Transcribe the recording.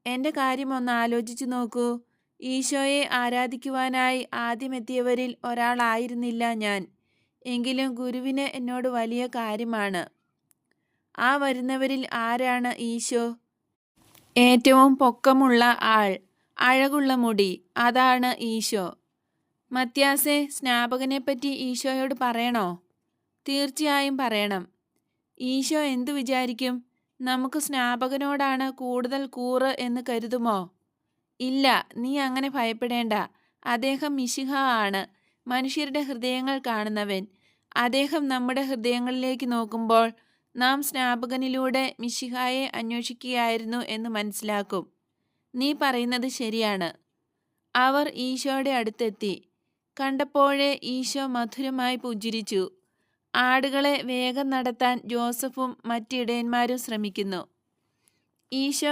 എൻ്റെ കാര്യമൊന്ന് ആലോചിച്ചു നോക്കൂ. ഈശോയെ ആരാധിക്കുവാനായി ആദ്യമെത്തിയവരിൽ ഒരാളായിരുന്നില്ല ഞാൻ. എങ്കിലും ഗുരുവിന് എന്നോട് വലിയ കാര്യമാണ്. ആ വരുന്നവരിൽ ആരാണ് ഈശോ? ഏറ്റവും പൊക്കമുള്ള ആൾ, അഴകുള്ള മുടി, അതാണ് ഈശോ. മത്യാസേ, സ്നാപകനെപ്പറ്റി ഈശോയോട് പറയണോ? തീർച്ചയായും പറയണം. ഈശോ എന്തു വിചാരിക്കും? നമുക്ക് സ്നാപകനോടാണ് കൂടുതൽ കൂറ് എന്ന് കരുതുമോ? ഇല്ല, നീ അങ്ങനെ ഭയപ്പെടേണ്ട. അദ്ദേഹം മിശിഹ ആണ്, മനുഷ്യരുടെ ഹൃദയങ്ങൾ കാണുന്നവൻ. അദ്ദേഹം നമ്മുടെ ഹൃദയങ്ങളിലേക്ക് നോക്കുമ്പോൾ നാം സ്നാപകനിലൂടെ മിശിഹായെ അന്വേഷിക്കുകയായിരുന്നു എന്ന് മനസ്സിലാക്കും. നീ പറയുന്നത് ശരിയാണ്. അവർ ഈശോയുടെ അടുത്തെത്തി. കണ്ടപ്പോഴേ ഈശോ മധുരമായി പുഞ്ചിരിച്ചു. ആടുകളെ വേഗം നടത്താൻ ജോസഫും മറ്റിടയന്മാരും ശ്രമിക്കുന്നു. ഈശോ